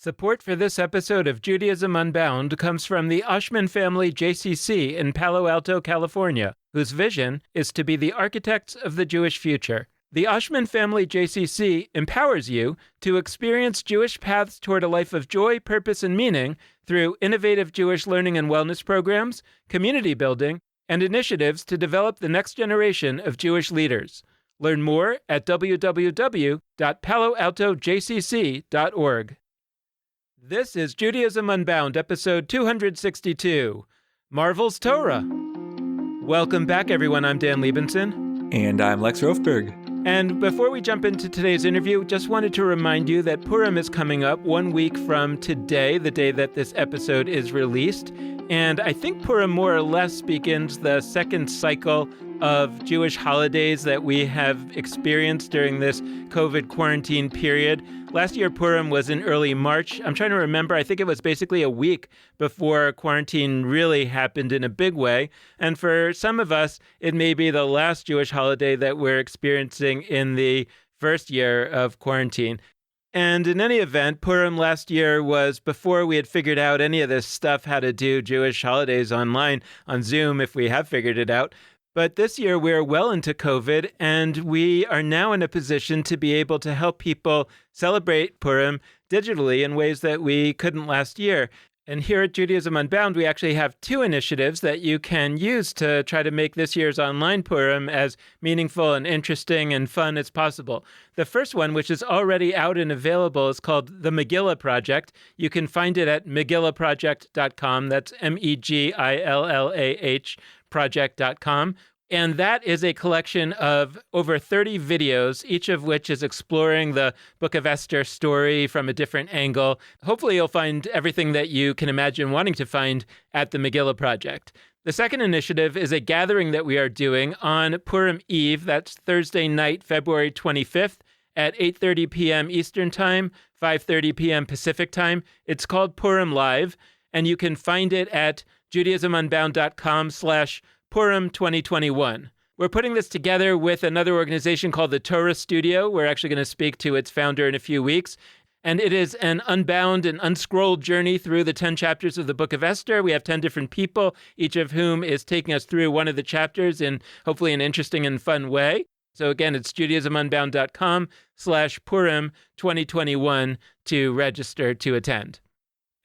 Support for this episode of Judaism Unbound comes from the Oshman family JCC in Palo Alto, California, whose vision is to be the architects of the Jewish future. The Oshman family JCC empowers you to experience Jewish paths toward a life of joy, purpose, and meaning through innovative Jewish learning and wellness programs, community building, and initiatives to develop the next generation of Jewish leaders. Learn more at www.paloaltojcc.org. This is Judaism Unbound, episode 262, Marvel's Torah. Welcome back, everyone. I'm Dan Liebenson. And I'm Lex Rofberg. And before we jump into today's interview, just wanted to remind you that Purim is coming up 1 week from today, the day that this episode is released. And I think Purim more or less begins the second cycle of Jewish holidays that we have experienced during this COVID quarantine period. Last year, Purim was in early March. I'm trying to remember. I think it was basically a week before quarantine really happened in a big way. And for some of us, it may be the last Jewish holiday that we're experiencing in the first year of quarantine. And in any event, Purim last year was before we had figured out any of this stuff, how to do Jewish holidays online on Zoom, if we have figured it out. But this year, we're well into COVID, and we are now in a position to be able to help people celebrate Purim digitally in ways that we couldn't last year. And here at Judaism Unbound, we actually have two initiatives that you can use to try to make this year's online Purim as meaningful and interesting and fun as possible. The first one, which is already out and available, is called the Megillah Project. You can find it at megillahproject.com. That's MEGILLAH project.com. And that is a collection of over 30 videos, each of which is exploring the Book of Esther story from a different angle. Hopefully you'll find everything that you can imagine wanting to find at the Megillah Project. The second initiative is a gathering that we are doing on Purim Eve. That's Thursday night, February 25th at 8:30 p.m. Eastern Time, 5:30 p.m. Pacific Time. It's called Purim Live, and you can find it at judaismunbound.com/Purim 2021. We're putting this together with another organization called the Torah Studio. We're actually going to speak to its founder in a few weeks. And it is an unbound and unscrolled journey through the 10 chapters of the Book of Esther. We have 10 different people, each of whom is taking us through one of the chapters in hopefully an interesting and fun way. So again, it's judaismunbound.com/Purim 2021 to register to attend.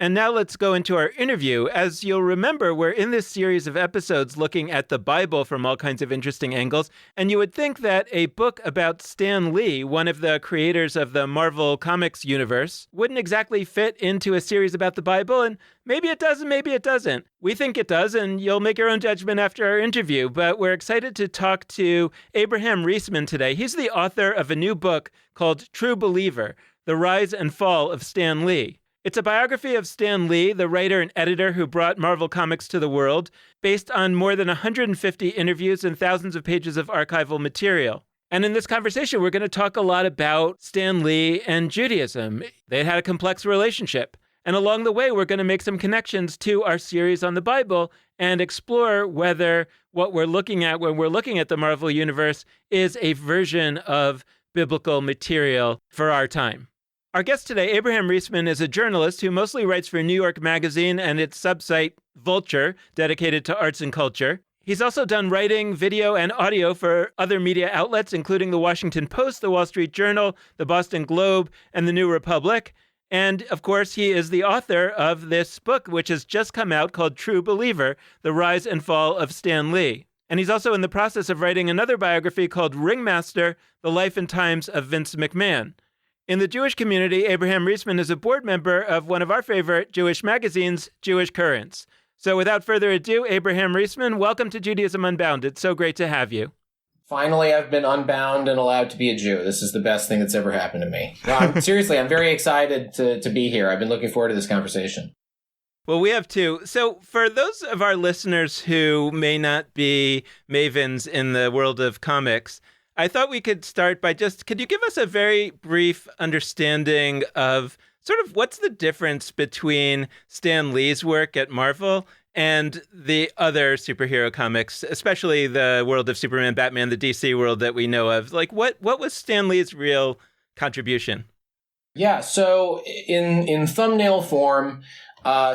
And now let's go into our interview. As you'll remember, we're in this series of episodes looking at the Bible from all kinds of interesting angles. And you would think that a book about Stan Lee, one of the creators of the Marvel Comics universe, wouldn't exactly fit into a series about the Bible. And maybe it does and maybe it doesn't. We think it does, and you'll make your own judgment after our interview. But we're excited to talk to Abraham Riesman today. He's the author of a new book called True Believer: The Rise and Fall of Stan Lee. It's a biography of Stan Lee, the writer and editor who brought Marvel Comics to the world, based on more than 150 interviews and thousands of pages of archival material. And in this conversation, we're going to talk a lot about Stan Lee and Judaism. They had a complex relationship. And along the way, we're going to make some connections to our series on the Bible and explore whether what we're looking at when we're looking at the Marvel Universe is a version of biblical material for our time. Our guest today, Abraham Riesman, is a journalist who mostly writes for New York Magazine and its subsite Vulture, dedicated to arts and culture. He's also done writing, video, and audio for other media outlets, including The Washington Post, The Wall Street Journal, The Boston Globe, and The New Republic. And, of course, he is the author of this book, which has just come out, called True Believer: The Rise and Fall of Stan Lee. And he's also in the process of writing another biography called Ringmaster: The Life and Times of Vince McMahon. In the Jewish community, Abraham Riesman is a board member of one of our favorite Jewish magazines, Jewish Currents. So without further ado, Abraham Riesman, welcome to Judaism Unbound. It's so great to have you. Finally, I've been unbound and allowed to be a Jew. This is the best thing that's ever happened to me. Seriously, I'm very excited to be here. I've been looking forward to this conversation. Well, we have too. So for those of our listeners who may not be mavens in the world of comics, I thought we could start by could you give us a very brief understanding of sort of what's the difference between Stan Lee's work at Marvel and the other superhero comics, especially the world of Superman, Batman, the DC world that we know of? Like, what was Stan Lee's real contribution? Yeah, so in thumbnail form,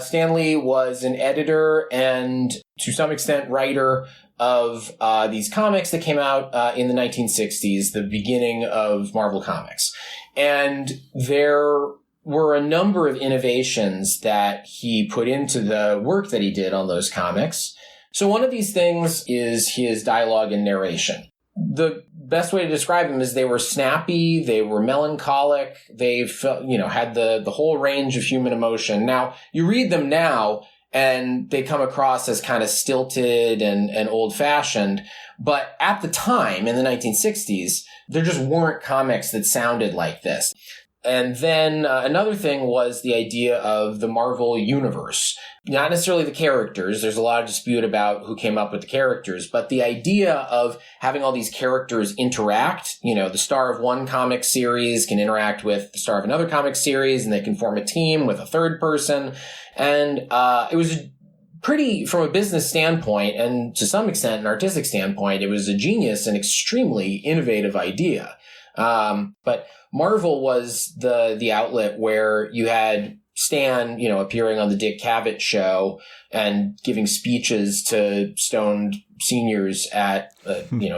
Stan Lee was an editor and to some extent writer of these comics that came out in the 1960s, the beginning of Marvel Comics. And there were a number of innovations that he put into the work that he did on those comics. So one of these things is his dialogue and narration. The best way to describe them is they were snappy, they were melancholic, they felt, had the whole range of human emotion. Now, you read them now and they come across as kind of stilted and old-fashioned, but at the time, in the 1960s, there just weren't comics that sounded like this. And then another thing was the idea of the Marvel universe. Not necessarily the characters. There's a lot of dispute about who came up with the characters, but the idea of having all these characters interact, the star of one comic series can interact with the star of another comic series, and they can form a team with a third person. And it was pretty, from a business standpoint, and to some extent an artistic standpoint, it was a genius and extremely innovative idea. But Marvel was the outlet where you had Stan, appearing on the Dick Cavett show and giving speeches to stoned seniors at,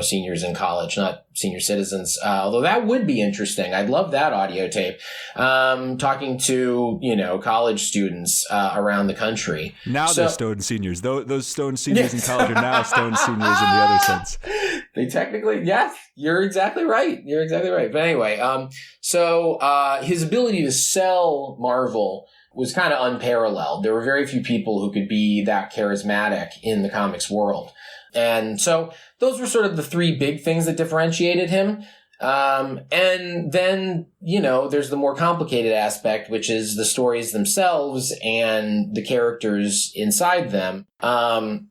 seniors in college, not senior citizens. Although that would be interesting. I'd love that audio tape. Talking to, college students, around the country. Now they're stoned seniors. Those stoned seniors in college are now stoned seniors in the other sense. They technically, yes, you're exactly right. But anyway, so his ability to sell Marvel was kind of unparalleled. There were very few people who could be that charismatic in the comics world. And so those were sort of the three big things that differentiated him. And then, there's the more complicated aspect, which is the stories themselves and the characters inside them.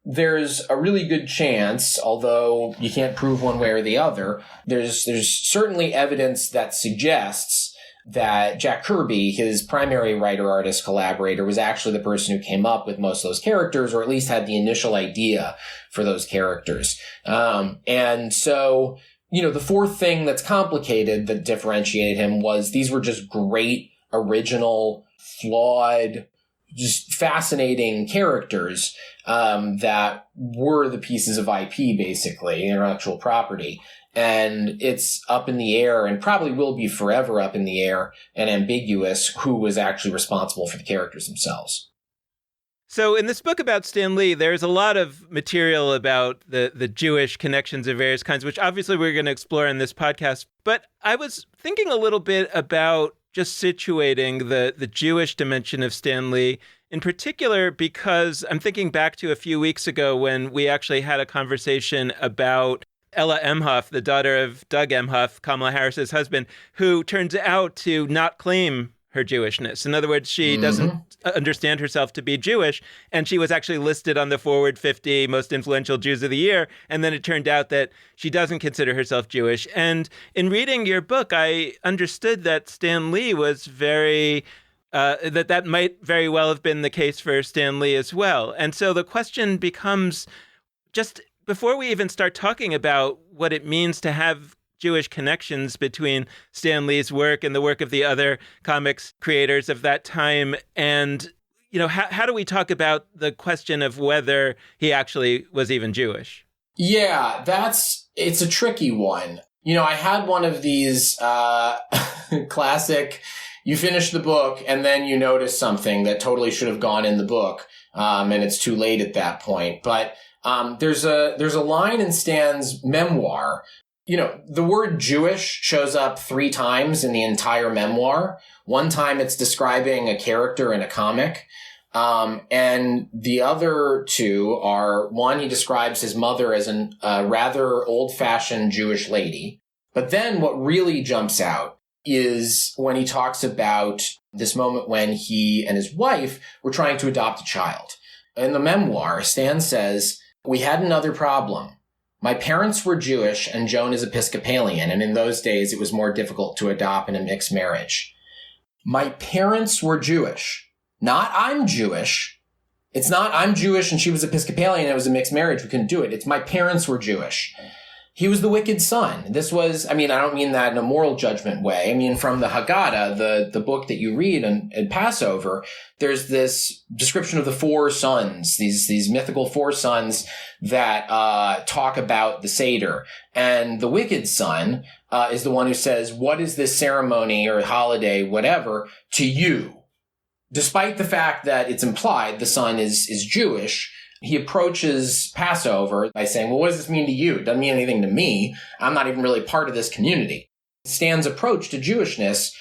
There's a really good chance, although you can't prove one way or the other, there's certainly evidence that suggests that Jack Kirby, his primary writer-artist collaborator, was actually the person who came up with most of those characters, or at least had the initial idea for those characters. And so, the fourth thing that's complicated that differentiated him was these were just great, original, flawed, just fascinating characters that were the pieces of IP, basically, intellectual property. And it's up in the air, and probably will be forever up in the air and ambiguous, who was actually responsible for the characters themselves. So in this book about Stan Lee, there's a lot of material about the Jewish connections of various kinds, which obviously we're going to explore in this podcast. But I was thinking a little bit about just situating the Jewish dimension of Stan Lee, in particular because I'm thinking back to a few weeks ago when we actually had a conversation about Ella Emhoff, the daughter of Doug Emhoff, Kamala Harris's husband, who turns out to not claim her Jewishness. In other words, she doesn't understand herself to be Jewish, and she was actually listed on the Forward 50 Most Influential Jews of the Year, and then it turned out that she doesn't consider herself Jewish. And in reading your book, I understood that Stan Lee was that might very well have been the case for Stan Lee as well. And so the question becomes, just before we even start talking about what it means to have Jewish connections between Stan Lee's work and the work of the other comics creators of that time, and how do we talk about the question of whether he actually was even Jewish? Yeah, it's a tricky one. I had one of these classic, you finish the book and then you notice something that totally should have gone in the book, and it's too late at that point. But there's a line in Stan's memoir. The word Jewish shows up 3 times in the entire memoir. One time it's describing a character in a comic. And the other 2 are, one, he describes his mother as a rather old-fashioned Jewish lady. But then what really jumps out is when he talks about this moment when he and his wife were trying to adopt a child. In the memoir, Stan says, "We had another problem. My parents were Jewish and Joan is Episcopalian, and in those days it was more difficult to adopt in a mixed marriage." My parents were Jewish. Not I'm Jewish. It's not I'm Jewish and she was Episcopalian and it was a mixed marriage. We couldn't do it. It's my parents were Jewish. He was the wicked son. This was, I mean, I don't mean that in a moral judgment way. I mean, from the Haggadah, the book that you read in Passover, there's this description of the four sons, these mythical four sons that talk about the Seder. And the wicked son is the one who says, what is this ceremony or holiday, whatever, to you? Despite the fact that it's implied the son is Jewish, he approaches Passover by saying, well, what does this mean to you? It doesn't mean anything to me. I'm not even really part of this community. Stan's approach to Jewishness,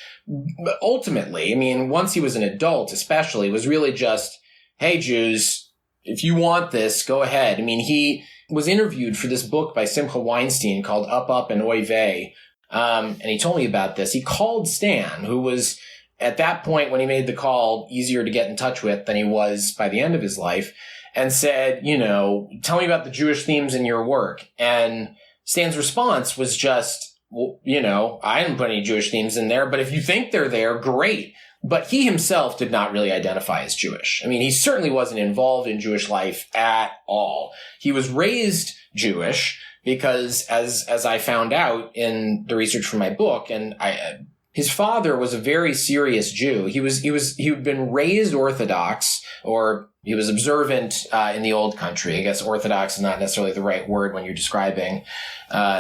ultimately, I mean, once he was an adult especially, was really just, hey, Jews, if you want this, go ahead. I mean, he was interviewed for this book by Simcha Weinstein called Up, Up, and Oy Vey. And he told me about this. He called Stan, who was, at that point when he made the call, easier to get in touch with than he was by the end of his life, and said, you know, tell me about the Jewish themes in your work. And Stan's response was just, well, you know, I didn't put any Jewish themes in there, but if you think they're there, great. But he himself did not really identify as Jewish. I mean, he certainly wasn't involved in Jewish life at all. He was raised Jewish because, as I found out in the research for my book, and his father was a very serious Jew. He'd been raised Orthodox, or he was observant in the old country. I guess Orthodox is not necessarily the right word when you're describing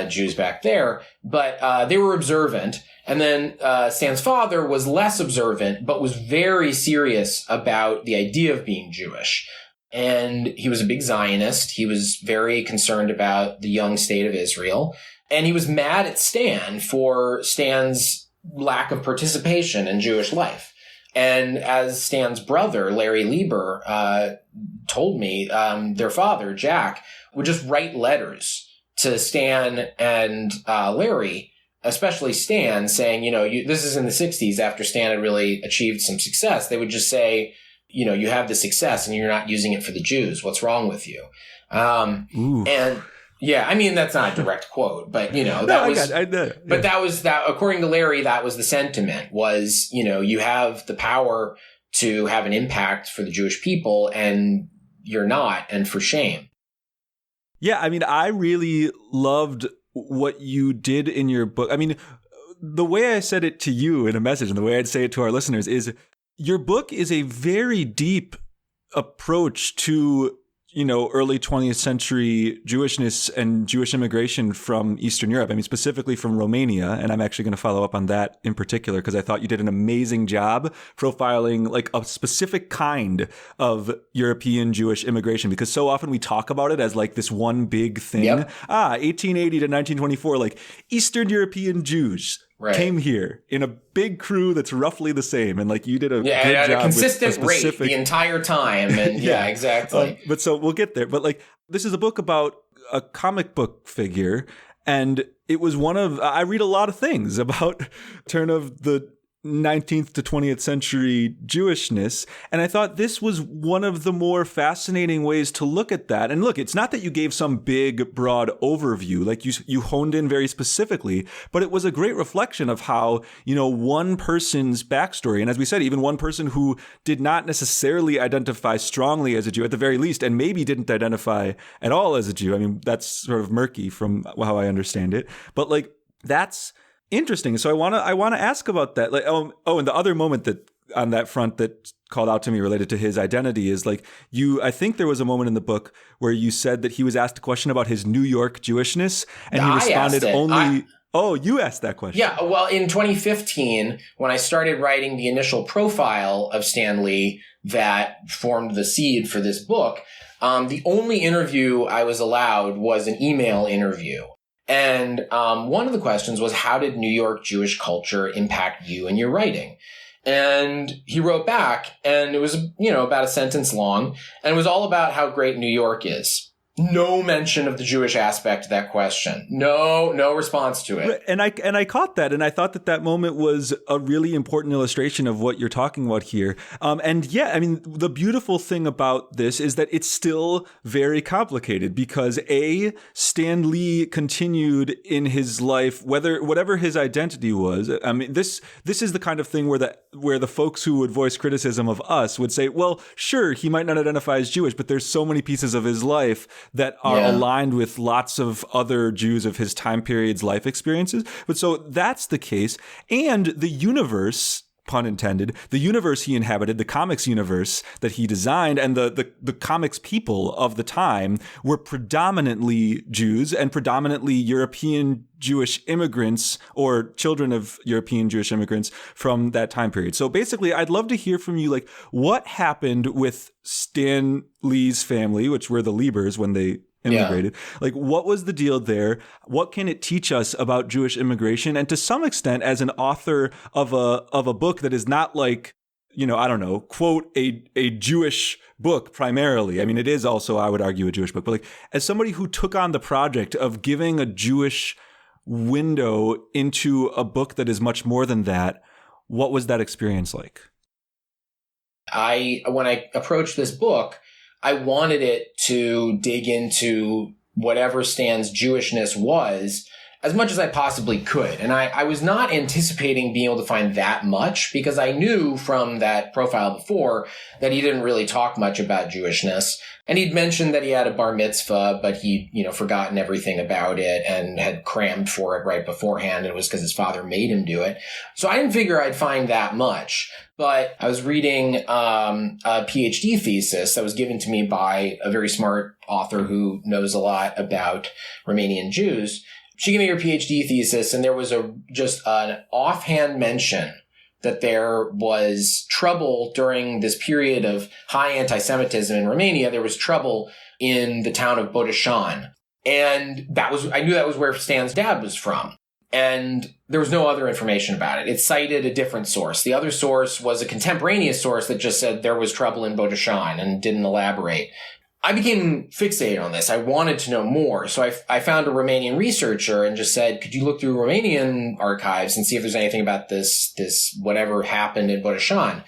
Jews back there, but they were observant. And then Stan's father was less observant, but was very serious about the idea of being Jewish. And he was a big Zionist. He was very concerned about the young state of Israel. And he was mad at Stan for Stan's lack of participation in Jewish life. And as Stan's brother, Larry Lieber, told me, their father, Jack, would just write letters to Stan and Larry, especially Stan, saying, you know, this is in the 60s after Stan had really achieved some success. They would just say, you know, you have the success and you're not using it for the Jews. What's wrong with you? And yeah, I mean, that's not a direct quote, but, you know, that was according to Larry, that was the sentiment was, you know, you have the power to have an impact for the Jewish people and you're not, and for shame. Yeah, I mean, I really loved what you did in your book. I mean, the way I said it to you in a message and the way I'd say it to our listeners is your book is a very deep approach to, you know, early 20th century Jewishness and Jewish immigration from Eastern Europe. I mean, specifically from Romania. And I'm actually going to follow up on that in particular because I thought you did an amazing job profiling like a specific kind of European Jewish immigration, because so often we talk about it as like this one big thing. Yep. 1880 to 1924, like Eastern European Jews. Right. Came here in a big crew that's roughly the same. And like you did a good at job a consistent with a specific rate the entire time. And yeah, exactly. But so we'll get there. But like this is a book about a comic book figure. And it was I read a lot of things about turn of the 19th to 20th century Jewishness. And I thought this was one of the more fascinating ways to look at that. And look, it's not that you gave some big, broad overview, like you honed in very specifically, but it was a great reflection of how, you know, one person's backstory. And as we said, even one person who did not necessarily identify strongly as a Jew at the very least, and maybe didn't identify at all as a Jew. I mean, that's sort of murky from how I understand it. But like, that's interesting. So I want to ask about that. Like, and the other moment that on that front that called out to me related to his identity is like I think there was a moment in the book where you said that he was asked a question about his New York Jewishness and he responded only. Oh, you asked that question. Yeah. Well, in 2015, when I started writing the initial profile of Stan Lee that formed the seed for this book, the only interview I was allowed was an email interview. And one of the questions was, how did New York Jewish culture impact you in your writing? And he wrote back, and it was, you know, about a sentence long, and it was all about how great New York is. No mention of the Jewish aspect of that question. No response to it. And I caught that, and I thought that moment was a really important illustration of what you're talking about here. And yeah, I mean, the beautiful thing about this is that it's still very complicated because Stan Lee continued in his life, whatever his identity was. I mean, this is the kind of thing where where the folks who would voice criticism of us would say, well, sure, he might not identify as Jewish, but there's so many pieces of his life that are aligned with lots of other Jews of his time period's life experiences. But so that's the case. And the universe, pun intended, the universe he inhabited, the comics universe that he designed, and the comics people of the time were predominantly Jews and predominantly European Jewish immigrants or children of European Jewish immigrants from that time period. So basically, I'd love to hear from you, like, what happened with Stan Lee's family, which were the Liebers when they immigrated. Yeah. Like, what was the deal there? What can it teach us about Jewish immigration? And to some extent, as an author of a book that is not like, you know, I don't know, quote, a Jewish book primarily. I mean, it is also, I would argue, a Jewish book. But like, as somebody who took on the project of giving a Jewish window into a book that is much more than that, what was that experience like? When I approached this book, I wanted it to dig into whatever Stan's Jewishness was as much as I possibly could. And I was not anticipating being able to find that much, because I knew from that profile before that he didn't really talk much about Jewishness. And he'd mentioned that he had a bar mitzvah, but he'd, forgotten everything about it and had crammed for it right beforehand. And it was because his father made him do it. So I didn't figure I'd find that much. But I was reading a PhD thesis that was given to me by a very smart author who knows a lot about Romanian Jews. She gave me her PhD thesis, and there was just an offhand mention that there was trouble during this period of high anti-Semitism in Romania. There was trouble in the town of Botoșani. And I knew that was where Stan's dad was from. And there was no other information about it. It cited a different source. The other source was a contemporaneous source that just said there was trouble in Botoșani and didn't elaborate. I became fixated on this. I wanted to know more. So I found a Romanian researcher and just said, could you look through Romanian archives and see if there's anything about this whatever happened in Botoșani?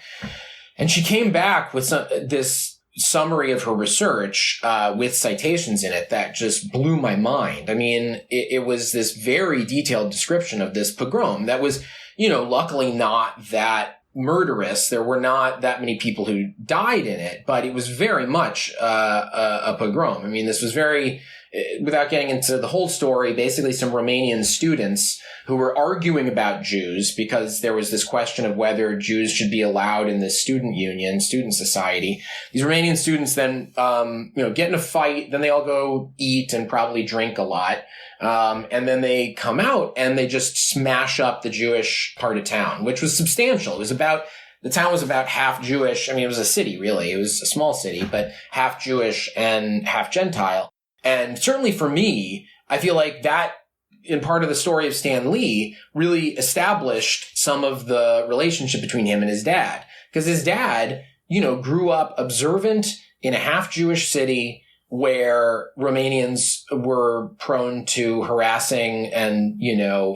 And she came back with this summary of her research with citations in it that just blew my mind. I mean, it was this very detailed description of this pogrom that was, luckily not that murderous. There were not that many people who died in it, but it was very much a pogrom. I mean, this was very, without getting into the whole story, basically some Romanian students who were arguing about Jews because there was this question of whether Jews should be allowed in this student union, student society. These Romanian students then, get in a fight, then they all go eat and probably drink a lot. And then they come out and they just smash up the Jewish part of town, which was substantial. The town was about half Jewish. I mean, it was a city, really. It was a small city, but half Jewish and half Gentile. And certainly for me, I feel like that, in part of the story of Stan Lee, really established some of the relationship between him and his dad. Because his dad, grew up observant in a half Jewish city where Romanians were prone to harassing and,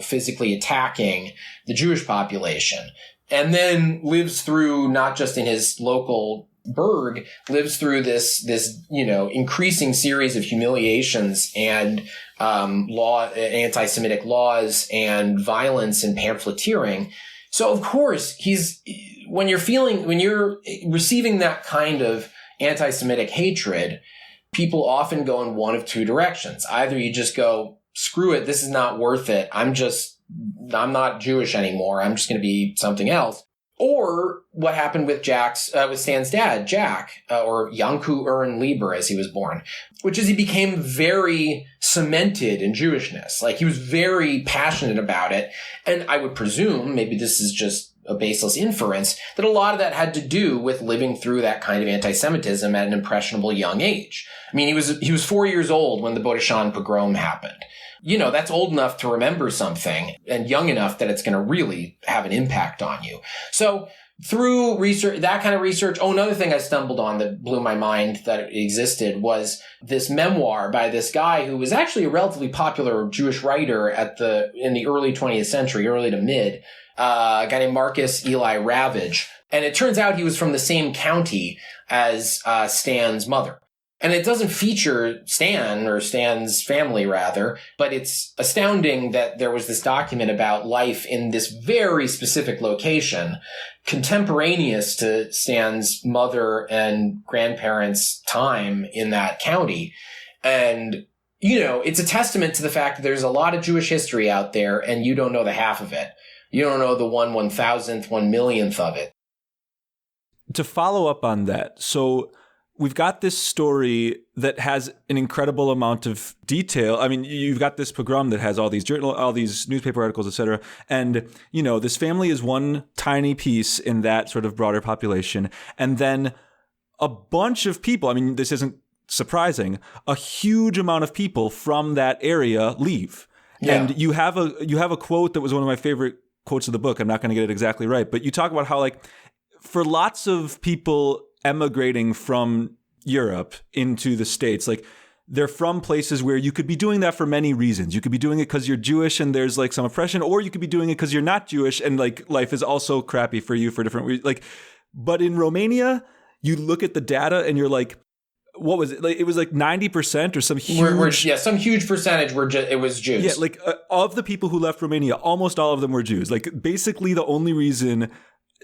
physically attacking the Jewish population. And then lives through, not just in his local burg, lives through this increasing series of humiliations and anti-Semitic laws and violence and pamphleteering. So of course, when you're receiving that kind of anti-Semitic hatred, people often go in one of two directions. Either you just go, screw it, this is not worth it. I'm not Jewish anymore. I'm just going to be something else. Or what happened with Stan's dad, Jack, or Janku Ern Lieber, as he was born, which is he became very cemented in Jewishness. Like, he was very passionate about it. And I would presume, maybe this is just a baseless inference, that a lot of that had to do with living through that kind of anti-Semitism at an impressionable young age. I mean, he was 4 years old when the Botoșani pogrom happened. That's old enough to remember something and young enough that it's going to really have an impact on you. So through research, that kind of research, another thing I stumbled on that blew my mind that it existed was this memoir by this guy who was actually a relatively popular Jewish writer in the early 20th century, early to mid, a guy named Marcus Eli Ravage. And it turns out he was from the same county as Stan's mother. And it doesn't feature Stan or Stan's family, rather, but it's astounding that there was this document about life in this very specific location, contemporaneous to Stan's mother and grandparents' time in that county. And, it's a testament to the fact that there's a lot of Jewish history out there, and you don't know the half of it. You don't know the 1/1000th, 1/1,000,000th of it. To follow up on that, so we've got this story that has an incredible amount of detail. I mean, you've got this pogrom that has all these newspaper articles, etc. And, this family is one tiny piece in that sort of broader population. And then a bunch of people, I mean, this isn't surprising, a huge amount of people from that area leave. Yeah. And you have a quote that was one of my favorite quotes of the book. I'm not going to get it exactly right, but you talk about how, like, for lots of people emigrating from Europe into the States, like, they're from places where you could be doing that for many reasons. You could be doing it because you're Jewish and there's like some oppression, or you could be doing it because you're not Jewish and like life is also crappy for you for different reasons. Like, but in Romania, you look at the data and you're like, what was it? Like, it was like 90% or some huge... some huge percentage it was Jews. Yeah, like of the people who left Romania, almost all of them were Jews. Like, basically the only reason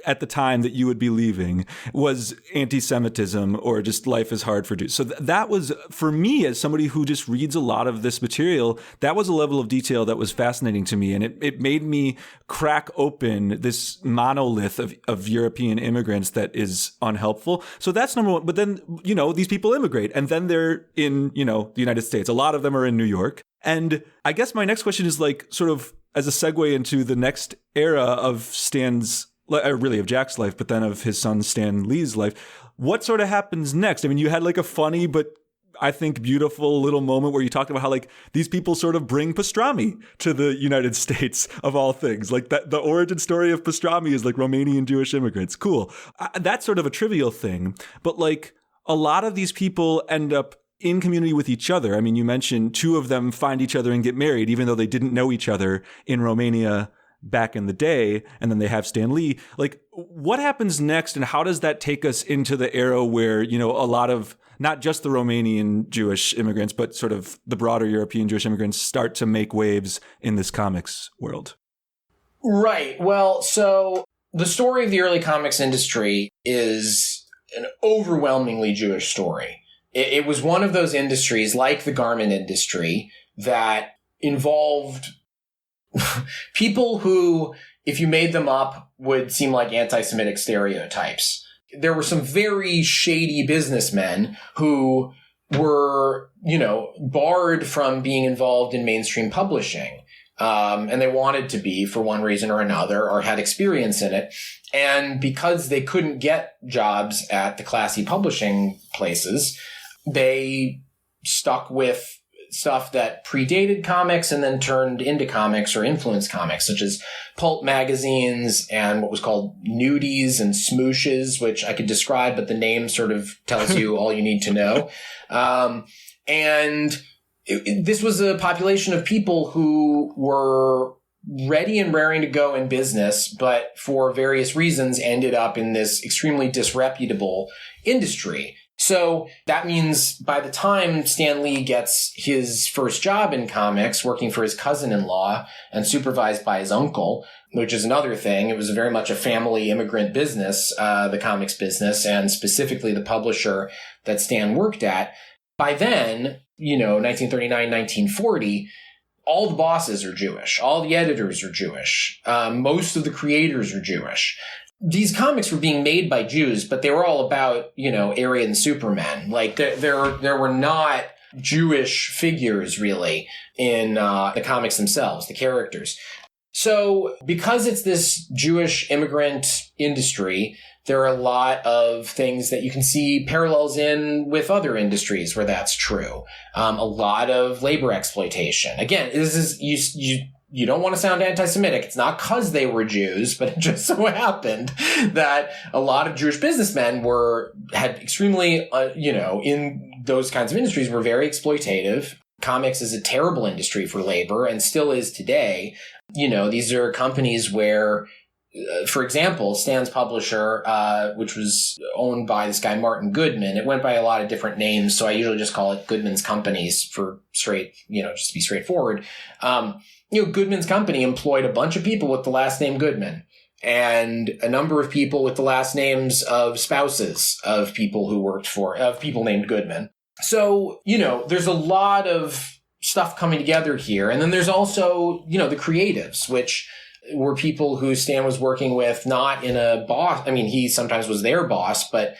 at the time that you would be leaving was anti-Semitism or just life is hard for Jews. So that was, for me, as somebody who just reads a lot of this material, that was a level of detail that was fascinating to me. And it made me crack open this monolith of European immigrants that is unhelpful. So that's number one. But then, these people immigrate and then they're in, the United States. A lot of them are in New York. And I guess my next question is like sort of as a segue into the next era of of Jack's life, but then of his son Stan Lee's life. What sort of happens next? I mean, you had like a funny, but I think beautiful little moment where you talked about how like these people sort of bring pastrami to the United States of all things. Like that, the origin story of pastrami is like Romanian Jewish immigrants. Cool. That's sort of a trivial thing, but like a lot of these people end up in community with each other. I mean, you mentioned two of them find each other and get married, even though they didn't know each other in Romania back in the day, and then they have Stan Lee. Like, what happens next, and how does that take us into the era where, a lot of not just the Romanian Jewish immigrants, but sort of the broader European Jewish immigrants start to make waves in this comics world? Right. Well, so the story of the early comics industry is an overwhelmingly Jewish story. It was one of those industries, like the garment industry, that involved people who, if you made them up, would seem like anti-Semitic stereotypes. There were some very shady businessmen who were, barred from being involved in mainstream publishing. And they wanted to be for one reason or another, or had experience in it. And because they couldn't get jobs at the classy publishing places, they stuck with stuff that predated comics and then turned into comics or influenced comics, such as pulp magazines and what was called nudies and smooshes, which I could describe, but the name sort of tells you all you need to know. This was a population of people who were ready and raring to go in business, but for various reasons ended up in this extremely disreputable industry. So that means by the time Stan Lee gets his first job in comics, working for his cousin-in-law and supervised by his uncle, which is another thing, it was very much a family immigrant business, the comics business, and specifically the publisher that Stan worked at. By then, 1939, 1940, all the bosses are Jewish. All the editors are Jewish. Most of the creators are Jewish. These comics were being made by Jews, but they were all about, Aryan Supermen. Like, there were not Jewish figures, really, in the comics themselves, the characters. So, because it's this Jewish immigrant industry, there are a lot of things that you can see parallels in with other industries where that's true. A lot of labor exploitation. Again, this is, you don't want to sound anti-Semitic. It's not because they were Jews, but it just so happened that a lot of Jewish businessmen had extremely, in those kinds of industries, were very exploitative. Comics is a terrible industry for labor and still is today. These are companies where for example, Stan's publisher, which was owned by this guy, Martin Goodman, it went by a lot of different names, so I usually just call it Goodman's Companies for just to be straightforward. Goodman's Company employed a bunch of people with the last name Goodman, and a number of people with the last names of spouses of people people named Goodman. So, there's a lot of stuff coming together here. And then there's also, the creatives, which were people who Stan was working with, not in a boss. I mean, he sometimes was their boss, but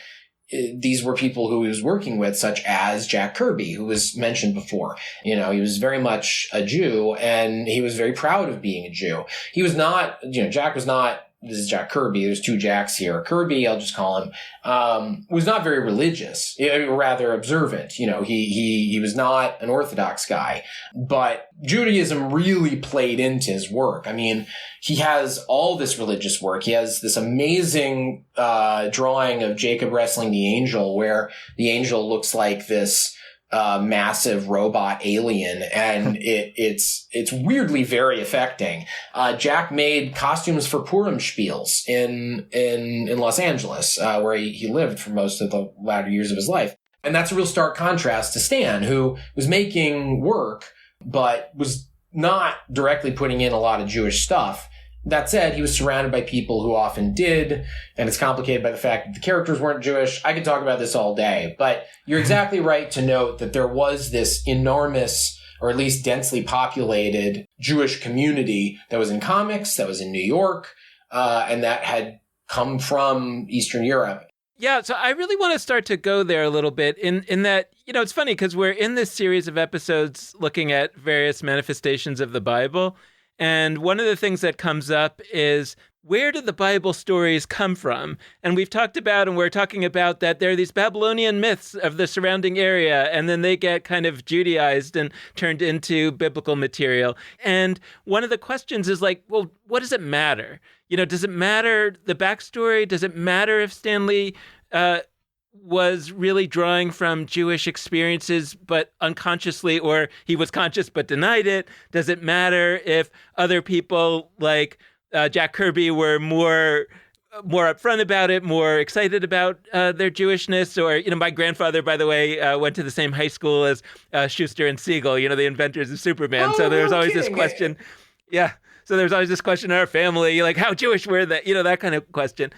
these were people who he was working with, such as Jack Kirby, who was mentioned before. He was very much a Jew, and he was very proud of being a Jew. He was not, Jack was not, this is Jack Kirby, there's two Jacks here. Kirby, I'll just call him, was not very religious, rather observant. He was not an Orthodox guy, but Judaism really played into his work. I mean, he has all this religious work. He has this amazing drawing of Jacob wrestling the angel, where the angel looks like this massive robot alien, and it's weirdly very affecting. Jack made costumes for Purim spiels in Los Angeles, where he lived for most of the latter years of his life. And that's a real stark contrast to Stan, who was making work, but was not directly putting in a lot of Jewish stuff. That said, he was surrounded by people who often did, and it's complicated by the fact that the characters weren't Jewish. I could talk about this all day, but you're exactly right to note that there was this enormous, or at least densely populated, Jewish community that was in comics, that was in New York, and that had come from Eastern Europe. Yeah, so I really want to start to go there a little bit in that, it's funny because we're in this series of episodes looking at various manifestations of the Bible. And one of the things that comes up is, where did the Bible stories come from? And we're talking about that there are these Babylonian myths of the surrounding area, and then they get kind of Judaized and turned into biblical material. And one of the questions is like, well, what does it matter? Does it matter the backstory? Does it matter if Stanley was really drawing from Jewish experiences, but unconsciously, or he was conscious but denied it? Does it matter if other people like Jack Kirby were more upfront about it, more excited about their Jewishness? Or, my grandfather, by the way, went to the same high school as Schuster and Siegel, the inventors of Superman. So there's always this question. Yeah. So there's always this question in our family, like, how Jewish were they? That kind of question.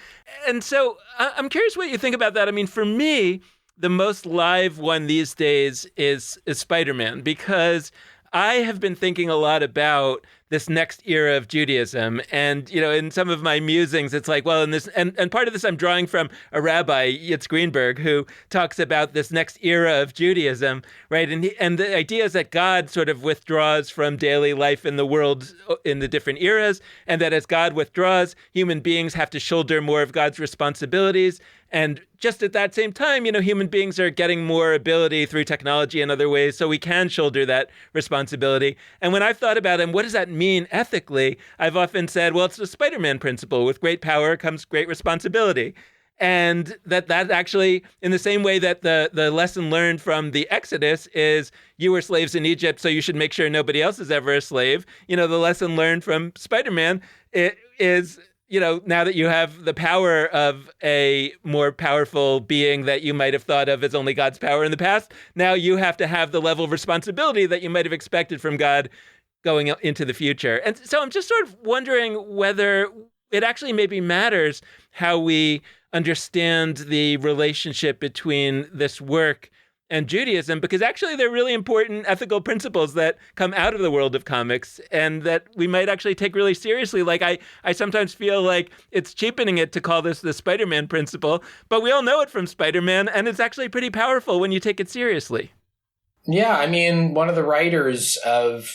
And so I'm curious what you think about that. I mean, for me, the most live one these days is Spider-Man, because I have been thinking a lot about this next era of Judaism. And, in some of my musings, it's like, well, and part of this I'm drawing from a rabbi, Yitz Greenberg, who talks about this next era of Judaism, right? And the idea is that God sort of withdraws from daily life in the world in the different eras, and that as God withdraws, human beings have to shoulder more of God's responsibilities. And just at that same time, human beings are getting more ability through technology and other ways, so we can shoulder that responsibility. And when I've thought about it, what does that mean ethically, I've often said, well, it's the Spider-Man principle. With great power comes great responsibility. And that actually, in the same way that the lesson learned from the Exodus is you were slaves in Egypt, so you should make sure nobody else is ever a slave. The lesson learned from Spider-Man is, now that you have the power of a more powerful being that you might have thought of as only God's power in the past, now you have to have the level of responsibility that you might have expected from God going into the future. And so I'm just sort of wondering whether it actually maybe matters how we understand the relationship between this work and Judaism, because actually they're really important ethical principles that come out of the world of comics and that we might actually take really seriously. Like I sometimes feel like it's cheapening it to call this the Spider-Man principle, but we all know it from Spider-Man, and it's actually pretty powerful when you take it seriously. Yeah, I mean, one of the writers of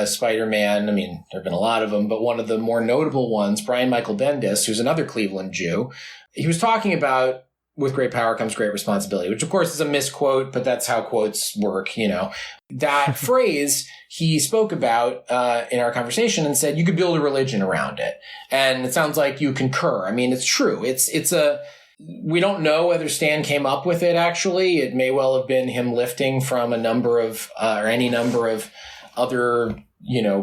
Spider-Man, I mean, there have been a lot of them, but one of the more notable ones, Brian Michael Bendis, who's another Cleveland Jew, he was talking about with great power comes great responsibility, which of course is a misquote, but that's how quotes work, That phrase he spoke about in our conversation and said you could build a religion around it. And it sounds like you concur. I mean, it's true. We don't know whether Stan came up with it, actually. It may well have been him lifting from a number of, or any number of other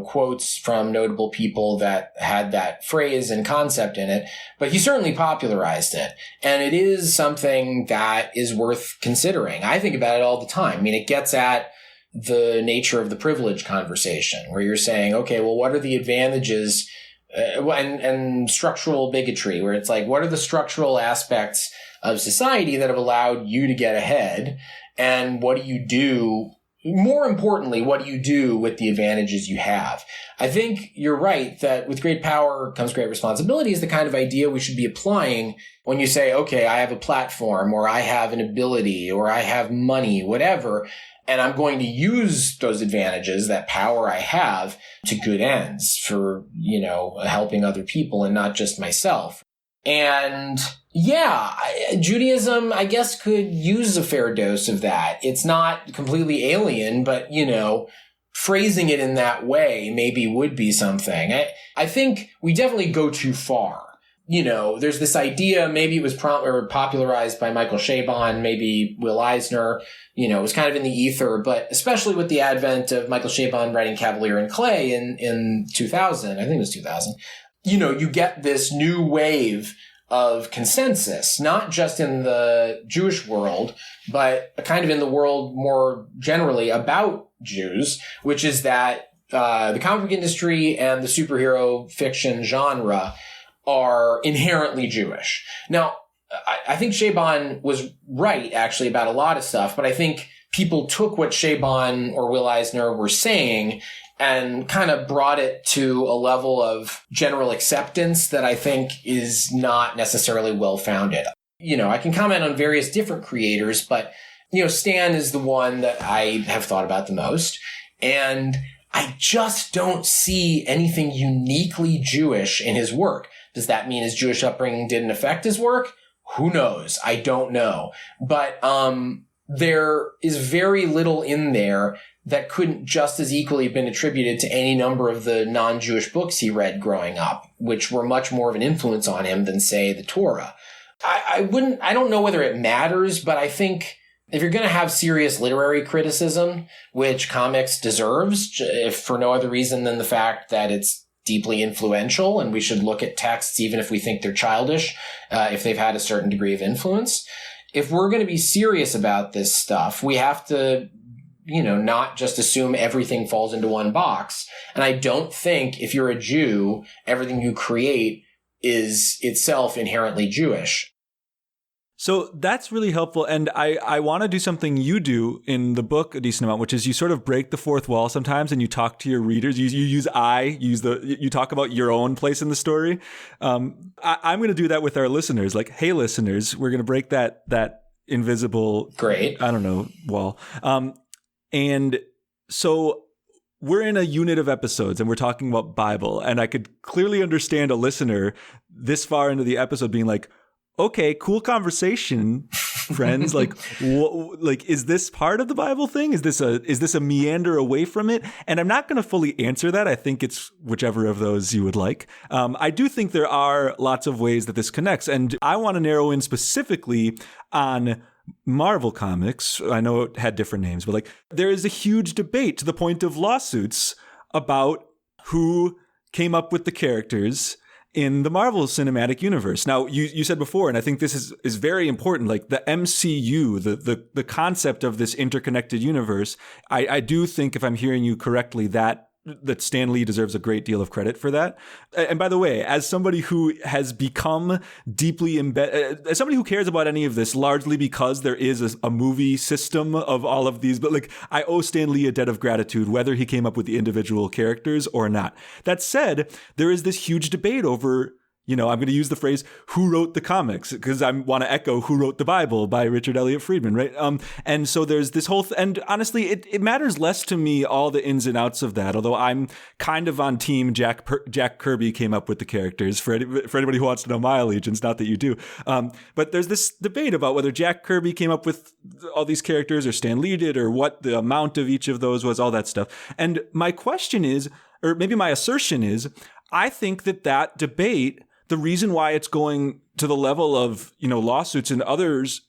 quotes from notable people that had that phrase and concept in it, but he certainly popularized it. And it is something that is worth considering. I think about it all the time. I mean, it gets at the nature of the privilege conversation, where you're saying, okay, well, what are the advantages and structural bigotry, where it's like, what are the structural aspects of society that have allowed you to get ahead? And what do you do? More importantly, what do you do with the advantages you have? I think you're right that with great power comes great responsibility is the kind of idea we should be applying when you say, okay, I have a platform, or I have an ability, or I have money, whatever, and I'm going to use those advantages, that power I have, to good ends for, helping other people and not just myself. And yeah, Judaism, I guess, could use a fair dose of that. It's not completely alien, but, phrasing it in that way maybe would be something. I think we definitely go too far. There's this idea, maybe it was popularized by Michael Chabon, maybe Will Eisner, it was kind of in the ether, but especially with the advent of Michael Chabon writing Cavalier and Clay in 2000, I think it was 2000, you get this new wave of consensus, not just in the Jewish world, but kind of in the world more generally about Jews, which is that the comic book industry and the superhero fiction genre are inherently Jewish. Now, I think Chabon was right, actually, about a lot of stuff, but I think people took what Chabon or Will Eisner were saying and kind of brought it to a level of general acceptance that I think is not necessarily well-founded. I can comment on various different creators, but, Stan is the one that I have thought about the most. And I just don't see anything uniquely Jewish in his work. Does that mean his Jewish upbringing didn't affect his work? Who knows? I don't know. But there is very little in there that couldn't just as equally have been attributed to any number of the non-Jewish books he read growing up, which were much more of an influence on him than, say, the Torah. I don't know whether it matters, but I think if you're going to have serious literary criticism, which comics deserves, if for no other reason than the fact that it's deeply influential and we should look at texts even if we think they're childish, if they've had a certain degree of influence. If we're going to be serious about this stuff, we have to, not just assume everything falls into one box. And I don't think if you're a Jew, everything you create is itself inherently Jewish. So that's really helpful. And I want to do something you do in the book a decent amount, which is you sort of break the fourth wall sometimes and you talk to your readers. You talk about your own place in the story. I'm going to do that with our listeners. Like, hey, listeners, we're going to break that invisible, wall. And so we're in a unit of episodes and we're talking about Bible. And I could clearly understand a listener this far into the episode being like, okay, cool conversation, friends. Is this part of the Bible thing? Is this a meander away from it? And I'm not going to fully answer that. I think it's whichever of those you would like. I do think there are lots of ways that this connects. And I want to narrow in specifically on Marvel Comics. I know it had different names, but there is a huge debate to the point of lawsuits about who came up with the characters in the Marvel Cinematic Universe. Now, you said before, and I think this is very important, the MCU, the concept of this interconnected universe, I do think, if I'm hearing you correctly, that Stan Lee deserves a great deal of credit for that. And by the way, as somebody who has become deeply embedded, as somebody who cares about any of this, largely because there is a movie system of all of these, but I owe Stan Lee a debt of gratitude, whether he came up with the individual characters or not. That said, there is this huge debate over, I'm going to use the phrase, who wrote the comics, because I want to echo Who Wrote the Bible by Richard Elliott Friedman, right? And so there's this whole, and honestly, it matters less to me, all the ins and outs of that, although I'm kind of on team Jack Kirby came up with the characters, for anybody who wants to know my allegiance, not that you do. But there's this debate about whether Jack Kirby came up with all these characters or Stan Lee did, or what the amount of each of those was, all that stuff. And my question is, or maybe my assertion is, I think that debate, the reason why it's going to the level of, lawsuits and others,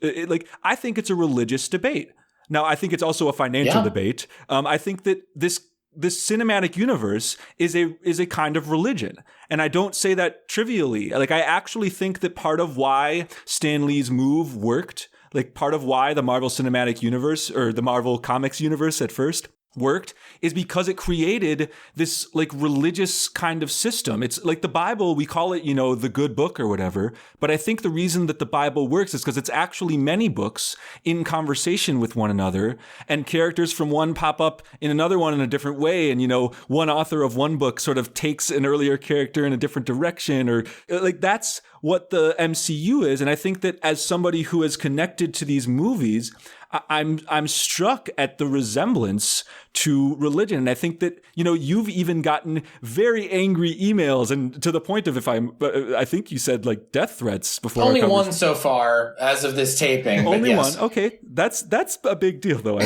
I think it's a religious debate. Now, I think it's also a financial debate. I think that this this cinematic universe is a kind of religion. And I don't say that trivially. Like, I actually think that part of why Stan Lee's move worked, like part of why the Marvel Cinematic Universe, or the Marvel Comics universe at first, worked, is because it created this like religious kind of system. It's like the Bible, we call it, the good book or whatever. But I think the reason that the Bible works is because it's actually many books in conversation with one another, and characters from one pop up in another one in a different way. And, one author of one book sort of takes an earlier character in a different direction, or like that's what the MCU is. And I think that as somebody who is connected to these movies, I'm struck at the resemblance to religion. And I think that, you've even gotten very angry emails, and to the point of, I think you said like death threats before. Only one so far as of this taping. Only yes. one. Okay. That's a big deal though.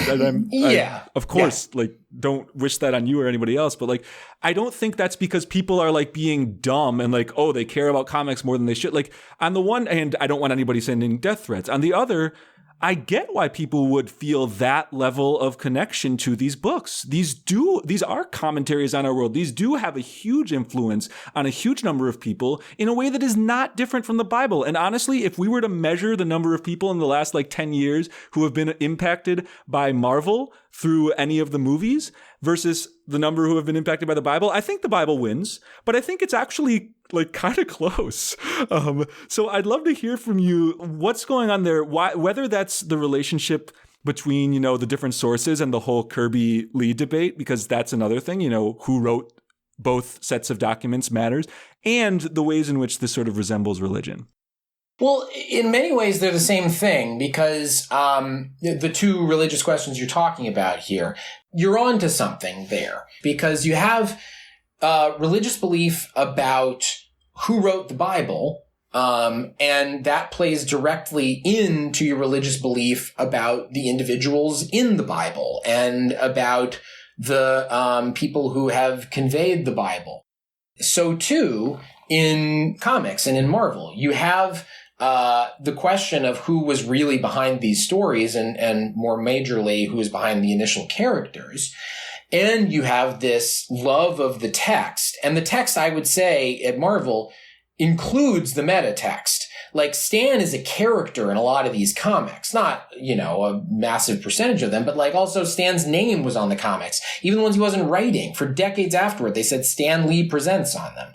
Yeah. Of course, like, don't wish that on you or anybody else. But like, I don't think that's because people are like being dumb and like, oh, they care about comics more than they should. Like, on the one hand, I don't want anybody sending death threats. On the other, I get why people would feel that level of connection to these books. These are commentaries on our world. These do have a huge influence on a huge number of people in a way that is not different from the Bible. And honestly, if we were to measure the number of people in the last like 10 years who have been impacted by Marvel through any of the movies versus the number who have been impacted by the Bible, I think the Bible wins, but I think it's actually like kind of close. So I'd love to hear from you what's going on there, whether that's the relationship between, the different sources and the whole Kirby Lee debate, because that's another thing, who wrote both sets of documents matters, and the ways in which this sort of resembles religion. Well, in many ways, they're the same thing, because the two religious questions you're talking about here, you're onto something there, because you have religious belief about who wrote the Bible, and that plays directly into your religious belief about the individuals in the Bible and about the people who have conveyed the Bible. So too, in comics and in Marvel, you have the question of who was really behind these stories, and more majorly, who is behind the initial characters. And you have this love of the text. And the text, I would say, at Marvel includes the meta text. Like, Stan is a character in a lot of these comics. Not, a massive percentage of them, but like also Stan's name was on the comics. Even the ones he wasn't writing. For decades afterward, they said Stan Lee presents on them.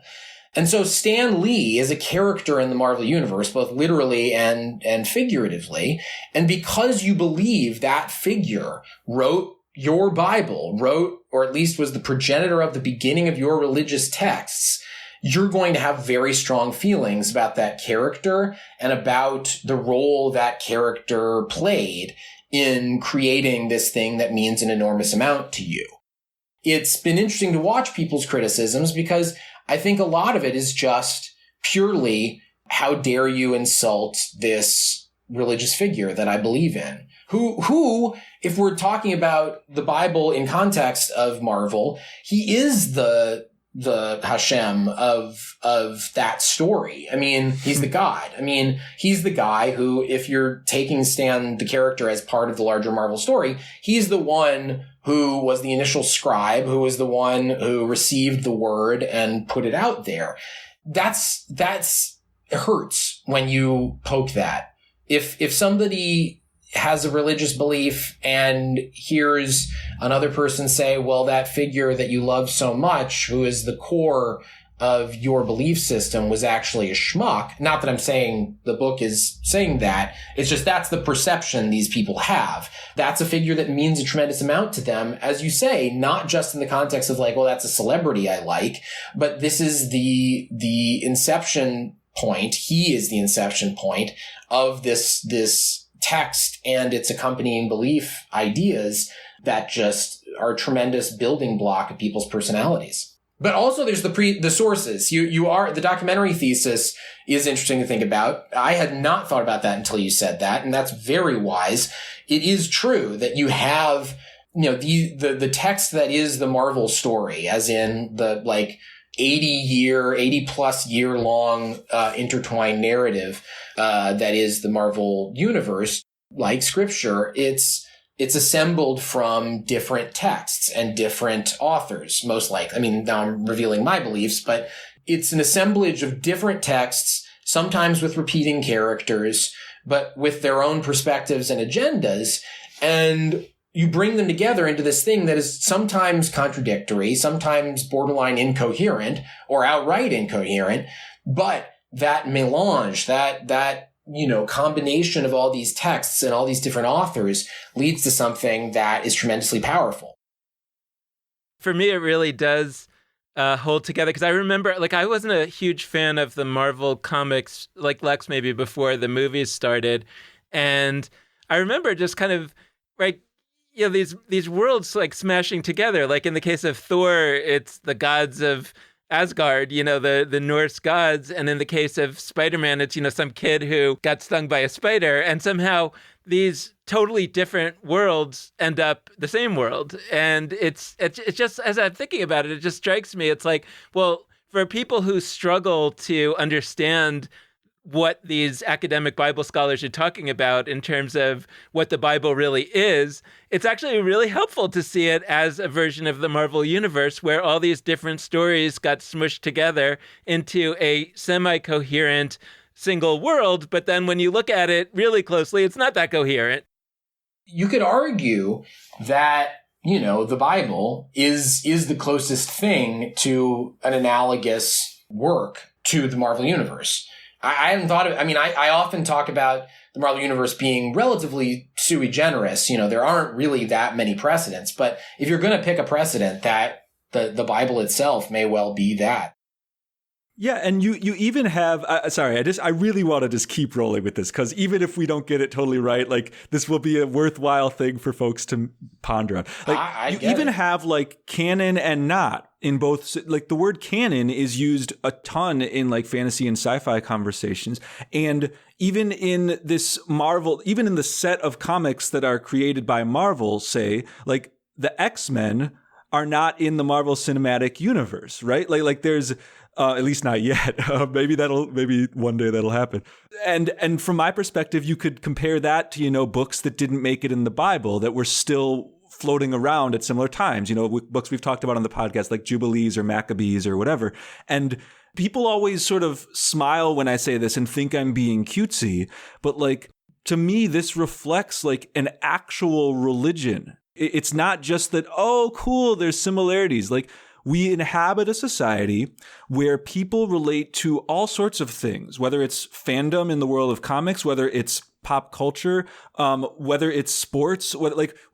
And so Stan Lee is a character in the Marvel Universe, both literally and figuratively. And because you believe that figure wrote your Bible, or at least was the progenitor of the beginning of your religious texts, you're going to have very strong feelings about that character and about the role that character played in creating this thing that means an enormous amount to you. It's been interesting to watch people's criticisms, because I think a lot of it is just purely, how dare you insult this religious figure that I believe in? Who, if we're talking about the Bible in context of Marvel, he is the Hashem of that story. I mean, he's the God. I mean, he's the guy who, if you're taking Stan, the character, as part of the larger Marvel story, he's the one who was the initial scribe, who was the one who received the word and put it out there. That's it hurts when you poke that. If somebody has a religious belief and hears another person say, well, that figure that you love so much, who is the core of your belief system, was actually a schmuck. Not that I'm saying the book is saying that. It's just that's the perception these people have. That's a figure that means a tremendous amount to them, as you say, not just in the context of like, well, that's a celebrity I like, but this is the inception point. He is the inception point of this text and its accompanying belief ideas that just are a tremendous building block of people's personalities. But also there's the sources. The documentary thesis is interesting to think about. I had not thought about that until you said that, and that's very wise. It is true that you have, the text that is the Marvel story, as in the 80 plus year long intertwined narrative that is the Marvel universe, like scripture. It's it's assembled from different texts and different authors, most likely. I mean, now I'm revealing my beliefs, but it's an assemblage of different texts, sometimes with repeating characters, but with their own perspectives and agendas. And you bring them together into this thing that is sometimes contradictory, sometimes borderline incoherent or outright incoherent, but that melange, that combination of all these texts and all these different authors leads to something that is tremendously powerful. For me, it really does hold together, because I remember, I wasn't a huge fan of the Marvel comics, like Lex, maybe before the movies started. And I remember just kind of, these worlds smashing together. Like in the case of Thor, it's the gods of Asgard, the Norse gods. And in the case of Spider-Man, it's, some kid who got stung by a spider. And somehow these totally different worlds end up the same world. And it's just, as I'm thinking about it, it just strikes me. It's like, well, for people who struggle to understand what these academic Bible scholars are talking about in terms of what the Bible really is, it's actually really helpful to see it as a version of the Marvel universe where all these different stories got smushed together into a semi-coherent single world. But then when you look at it really closely, it's not that coherent. You could argue that, the Bible is the closest thing to an analogous work to the Marvel universe. I hadn't thought of it. I mean, I often talk about the Marvel universe being relatively sui generis. There aren't really that many precedents, but if you're going to pick a precedent, that the Bible itself may well be that. Yeah, and you even have, I really want to just keep rolling with this, because even if we don't get it totally right, this will be a worthwhile thing for folks to ponder on. You even have canon and not in both, the word canon is used a ton in fantasy and sci-fi conversations. And even in this Marvel, even in the set of comics that are created by Marvel, say, the X-Men are not in the Marvel Cinematic Universe, right? There's, at least not yet. Maybe one day that'll happen. And from my perspective, you could compare that to, books that didn't make it in the Bible that were still floating around at similar times, books we've talked about on the podcast, like Jubilees or Maccabees or whatever. And people always sort of smile when I say this and think I'm being cutesy. But to me, this reflects an actual religion. It's not just that, oh, cool, there's similarities. We inhabit a society where people relate to all sorts of things, whether it's fandom in the world of comics, whether it's pop culture, whether it's sports.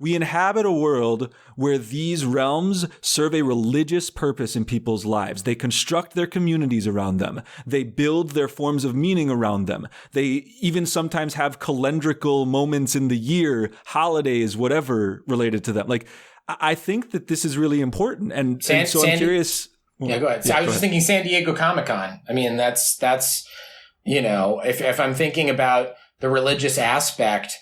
We inhabit a world where these realms serve a religious purpose in people's lives. They construct their communities around them. They build their forms of meaning around them. They even sometimes have calendrical moments in the year, holidays, whatever related to them. I think that this is really important. And so I'm curious. Yeah, go ahead. I was just thinking San Diego Comic-Con. I mean, that's if I'm thinking about the religious aspect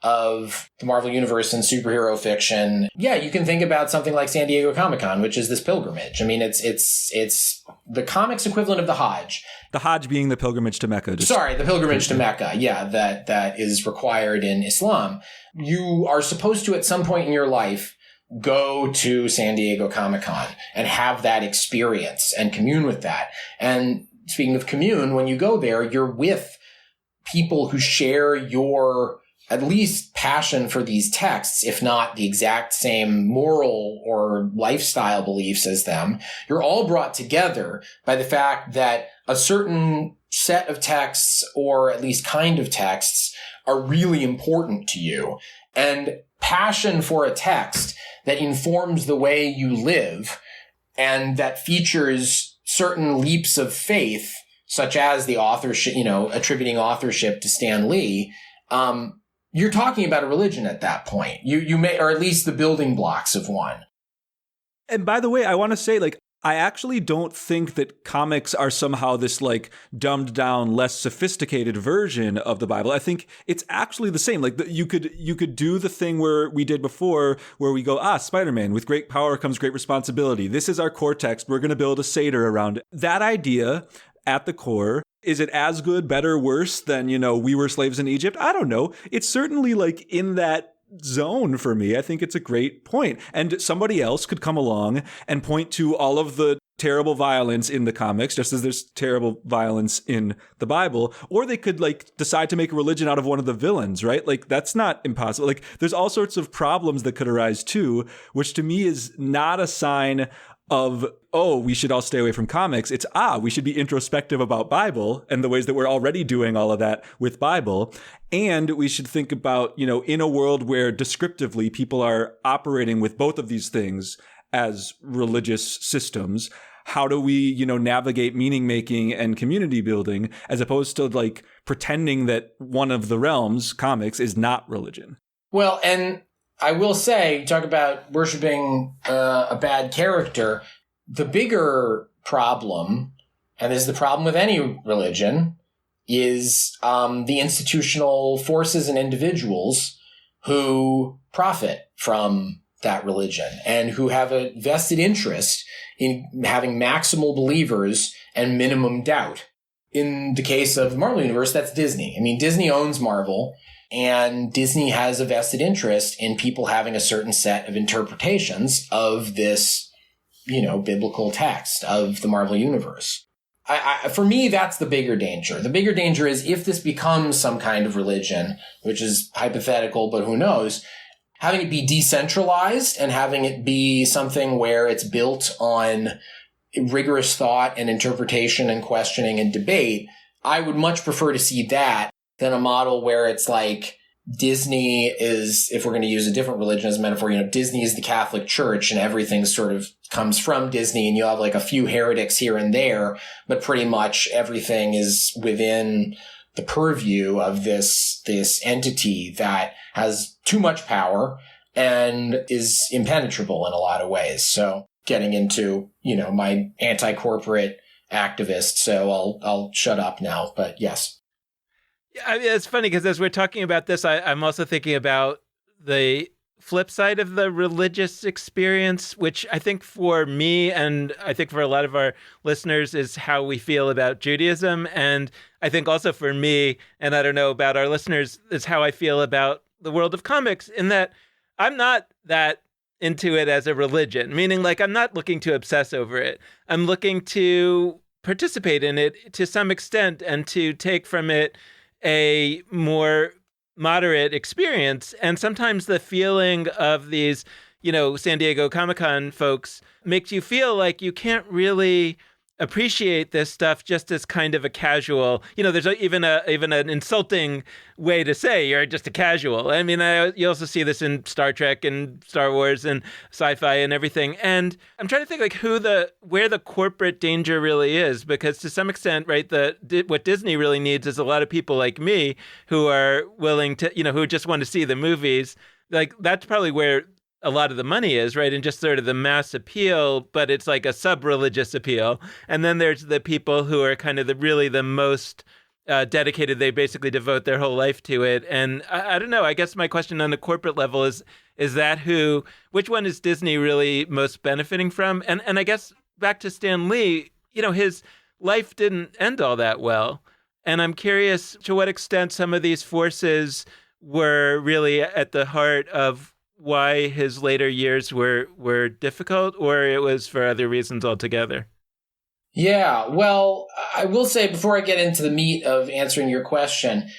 of the Marvel Universe and superhero fiction, yeah, you can think about something like San Diego Comic-Con, which is this pilgrimage. I mean, it's the comics equivalent of the Hajj. The Hajj being the pilgrimage to Mecca. The pilgrimage to Mecca. Yeah, that is required in Islam. You are supposed to, at some point in your life, go to San Diego Comic-Con and have that experience and commune with that. And speaking of commune, when you go there, you're with people who share your at least passion for these texts, if not the exact same moral or lifestyle beliefs as them. You're all brought together by the fact that a certain set of texts, or at least kind of texts, are really important to you. And passion for a text that informs the way you live and that features certain leaps of faith, such as the authorship, attributing authorship to Stan Lee, you're talking about a religion at that point. You may, or at least the building blocks of one. And by the way, I want to say, I actually don't think that comics are somehow this dumbed down, less sophisticated version of the Bible. I think it's actually the same. You could do the thing where we did before, where we go, Spider-Man, with great power comes great responsibility. This is our core text. We're going to build a Seder around it. That idea at the core, is it as good, better, worse than, we were slaves in Egypt? I don't know. It's certainly in that zone for me. I think it's a great point. And somebody else could come along and point to all of the terrible violence in the comics, just as there's terrible violence in the Bible, or they could like decide to make a religion out of one of the villains, right? Like that's not impossible. Like there's all sorts of problems that could arise too, which to me is not a sign of, oh, we should all stay away from comics. It's, we should be introspective about Bible and the ways that we're already doing all of that with Bible. And we should think about, in a world where descriptively people are operating with both of these things as religious systems, how do we, navigate meaning making and community building as opposed to like pretending that one of the realms, comics, is not religion? Well, and I will say, you talk about worshiping a bad character. The bigger problem, and this is the problem with any religion, is the institutional forces and individuals who profit from that religion and who have a vested interest in having maximal believers and minimum doubt. In the case of the Marvel Universe, that's Disney. I mean, Disney owns Marvel, and Disney has a vested interest in people having a certain set of interpretations of this, biblical text of the Marvel Universe. For me, that's the bigger danger. The bigger danger is if this becomes some kind of religion, which is hypothetical, but who knows, having it be decentralized and having it be something where it's built on rigorous thought and interpretation and questioning and debate, I would much prefer to see that than a model where it's like Disney is, if we're going to use a different religion as a metaphor, Disney is the Catholic Church and everything sort of comes from Disney, and you have like a few heretics here and there, but pretty much everything is within the purview of this entity that has too much power and is impenetrable in a lot of ways. So getting into, my anti-corporate activist, so I'll shut up now, but yes. Yeah, I mean, it's funny because as we're talking about this, I'm also thinking about the flip side of the religious experience, which I think for me and I think for a lot of our listeners is how we feel about Judaism. And I think also for me, and I don't know about our listeners, is how I feel about the world of comics, in that I'm not that into it as a religion, meaning like I'm not looking to obsess over it. I'm looking to participate in it to some extent and to take from it a more moderate experience. And sometimes the feeling of these, San Diego Comic-Con folks makes you feel like you can't really appreciate this stuff just as kind of a casual, there's even an insulting way to say you're just a casual. I mean, you also see this in Star Trek and Star Wars and sci-fi and everything. And I'm trying to think like where the corporate danger really is, because to some extent, right, what Disney really needs is a lot of people like me who are willing to, who just want to see the movies. Like that's probably where a lot of the money is, right? And just sort of the mass appeal, but it's like a sub-religious appeal. And then there's the people who are kind of the most dedicated. They basically devote their whole life to it. And I don't know, I guess my question on the corporate level is that which one is Disney really most benefiting from? And I guess back to Stan Lee, his life didn't end all that well. And I'm curious to what extent some of these forces were really at the heart of why his later years were difficult, or it was for other reasons altogether. Yeah, well, I will say before I get into the meat of answering your question,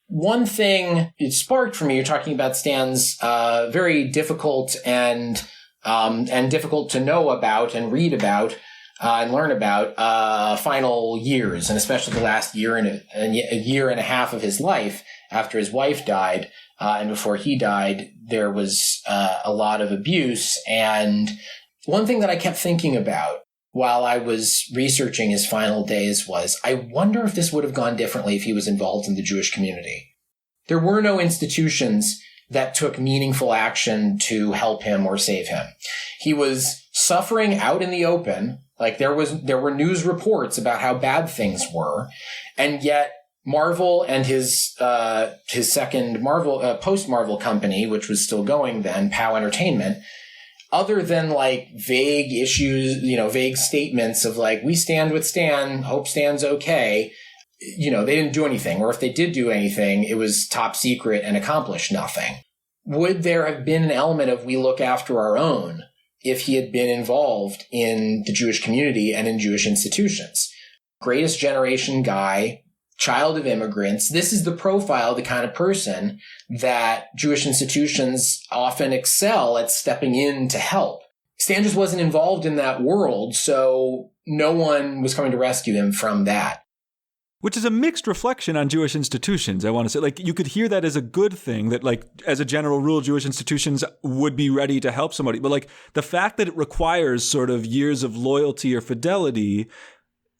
one thing it sparked for me, you're talking about Stan's very difficult and difficult to know about and read about and learn about final years, and especially the last year and a year and a half of his life after his wife died. And before he died, there was a lot of abuse. And one thing that I kept thinking about while I was researching his final days was, I wonder if this would have gone differently if he was involved in the Jewish community. There were no institutions that took meaningful action to help him or save him. He was suffering out in the open. Like there were news reports about how bad things were. And yet Marvel and his second Marvel, post-Marvel company, which was still going then, POW Entertainment, other than like vague issues, vague statements of like, we stand with Stan, hope Stan's okay, they didn't do anything. Or if they did do anything, it was top secret and accomplished nothing. would there have been an element of we look after our own if he had been involved in the Jewish community and in Jewish institutions? Greatest generation guy, child of immigrants. This is the profile, the kind of person that Jewish institutions often excel at stepping in to help. Stan just wasn't involved in that world, so no one was coming to rescue him from that. Which is a mixed reflection on Jewish institutions, I want to say. Like, you could hear that as a good thing, that, like, as a general rule, Jewish institutions would be ready to help somebody. But, like, the fact that it requires sort of years of loyalty or fidelity,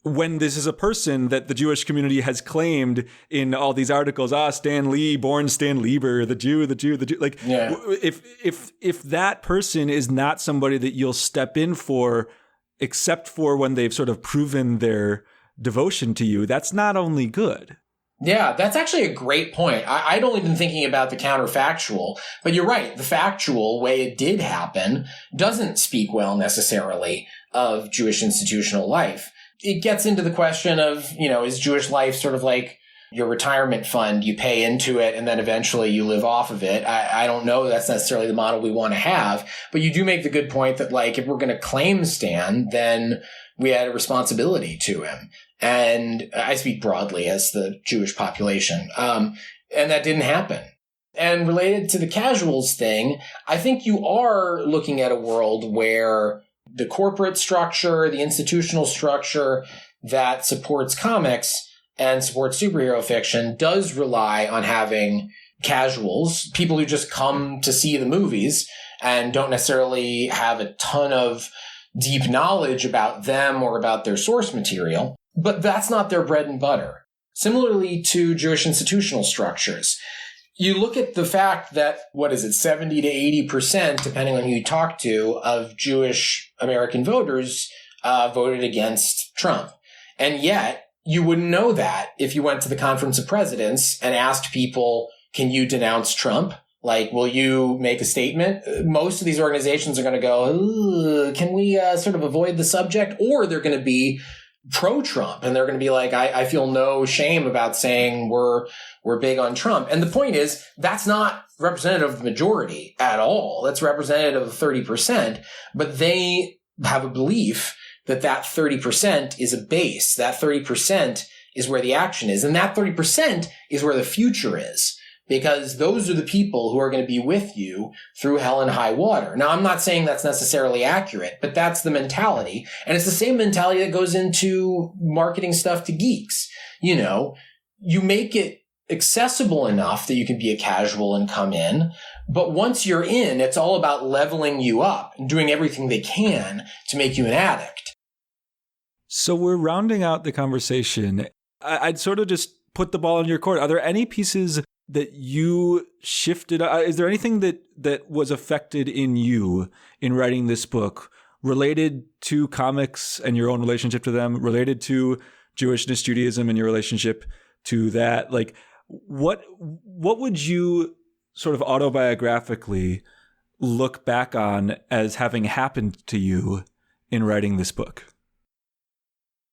when this is a person that the Jewish community has claimed in all these articles, Stan Lee, born Stan Lieber, the Jew. Like, yeah. If that person is not somebody that you'll step in for, except for when they've sort of proven their devotion to you, that's not only good. Yeah, that's actually a great point. I'd only been thinking about the counterfactual, but you're right. The factual way it did happen doesn't speak well necessarily of Jewish institutional life. It gets into the question of, is Jewish life sort of like your retirement fund? You pay into it and then eventually you live off of it. I don't know that's necessarily the model we want to have, but you do make the good point that, like, if we're going to claim Stan, then we had a responsibility to him. And I speak broadly as the Jewish population. And that didn't happen. And related to the casuals thing, I think you are looking at a world where the corporate structure, the institutional structure that supports comics and supports superhero fiction does rely on having casuals, people who just come to see the movies and don't necessarily have a ton of deep knowledge about them or about their source material, but that's not their bread and butter. Similarly to Jewish institutional structures, you look at the fact that, 70 to 80%, depending on who you talk to, of Jewish American voters voted against Trump. And yet, you wouldn't know that if you went to the Conference of Presidents and asked people, can you denounce Trump? Like, will you make a statement? Most of these organizations are going to go, can we sort of avoid the subject? Or they're going to be pro-Trump, and they're going to be like, I feel no shame about saying we're big on Trump. And the point is, that's not representative of the majority at all. That's representative of 30%. But they have a belief that 30% is a base. That 30% is where the action is. And that 30% is where the future is. Because those are the people who are going to be with you through hell and high water. Now, I'm not saying that's necessarily accurate, but that's the mentality. And it's the same mentality that goes into marketing stuff to geeks. You make it accessible enough that you can be a casual and come in. But once you're in, it's all about leveling you up and doing everything they can to make you an addict. So we're rounding out the conversation. I'd sort of just put the ball in your court. Are there any pieces that you shifted? Is there anything that was affected in you in writing this book related to comics and your own relationship to them, related to Jewishness, Judaism, and your relationship to that? Like, what would you sort of autobiographically look back on as having happened to you in writing this book?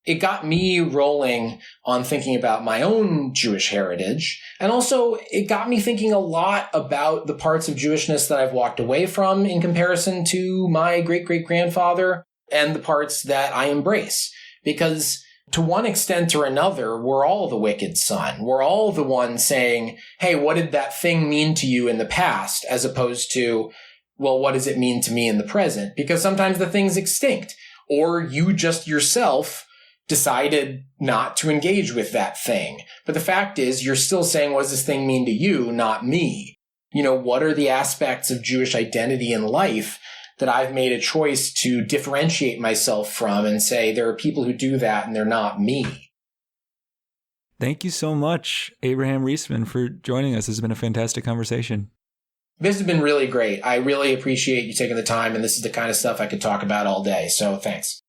It got me rolling on thinking about my own Jewish heritage. And also, it got me thinking a lot about the parts of Jewishness that I've walked away from in comparison to my great-great-grandfather and the parts that I embrace. Because to one extent or another, we're all the wicked son. We're all the ones saying, hey, what did that thing mean to you in the past? As opposed to, well, what does it mean to me in the present? Because sometimes the thing's extinct. Or you just yourself decided not to engage with that thing. But the fact is, you're still saying, what does this thing mean to you, not me? What are the aspects of Jewish identity and life that I've made a choice to differentiate myself from and say, there are people who do that and they're not me? Thank you so much, Abraham Riesman, for joining us. This has been a fantastic conversation. This has been really great. I really appreciate you taking the time, and this is the kind of stuff I could talk about all day. So thanks.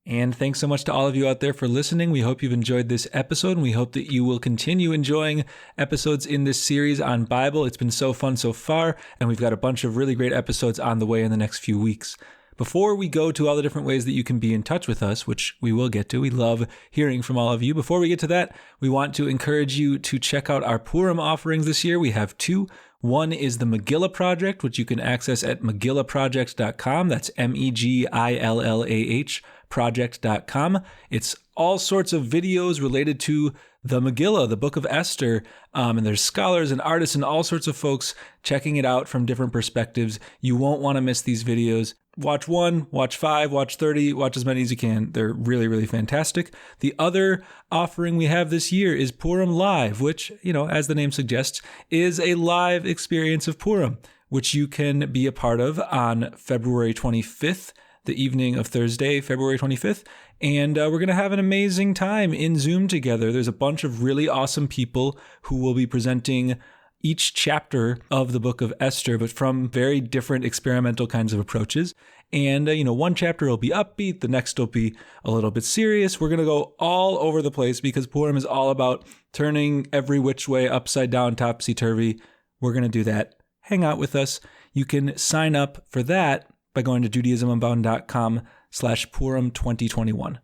And thanks so much to all of you out there for listening. We hope you've enjoyed this episode, and we hope that you will continue enjoying episodes in this series on Bible. It's been so fun so far, and we've got a bunch of really great episodes on the way in the next few weeks. Before we go to all the different ways that you can be in touch with us, which we will get to, we love hearing from all of you. Before we get to that, we want to encourage you to check out our Purim offerings this year. We have two. One is the Megillah Project, which you can access at megillahproject.com. That's MEGILLAH project.com. It's all sorts of videos related to the Megillah, the Book of Esther, and there's scholars and artists and all sorts of folks checking it out from different perspectives. You won't want to miss these videos. Watch 1, watch 5, watch 30, watch as many as you can. They're really, really fantastic. The other offering we have this year is Purim Live, which, as the name suggests, is a live experience of Purim, which you can be a part of on February 25th, the evening of Thursday, February 25th. And we're going to have an amazing time in Zoom together. There's a bunch of really awesome people who will be presenting each chapter of the Book of Esther, but from very different experimental kinds of approaches. And, one chapter will be upbeat, the next will be a little bit serious. We're going to go all over the place because Purim is all about turning every which way, upside down, topsy-turvy. We're going to do that. Hang out with us. You can sign up for that by going to judaismunbound.com/Purim2021.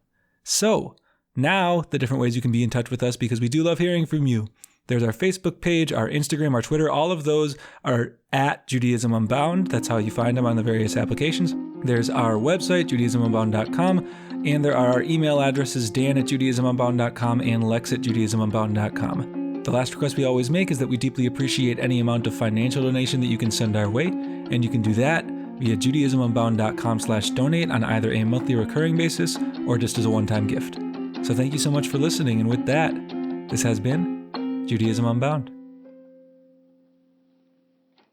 So now the different ways you can be in touch with us, because we do love hearing from you. There's our Facebook page, our Instagram, our Twitter. All of those are at Judaism Unbound. That's how you find them on the various applications. There's our website, judaismunbound.com. And there are our email addresses, dan@judaismunbound.com and lex@judaismunbound.com. The last request we always make is that we deeply appreciate any amount of financial donation that you can send our way. And you can do that via judaismunbound.com/donate on either a monthly recurring basis or just as a one-time gift. So thank you so much for listening. And with that, this has been Judaism Unbound.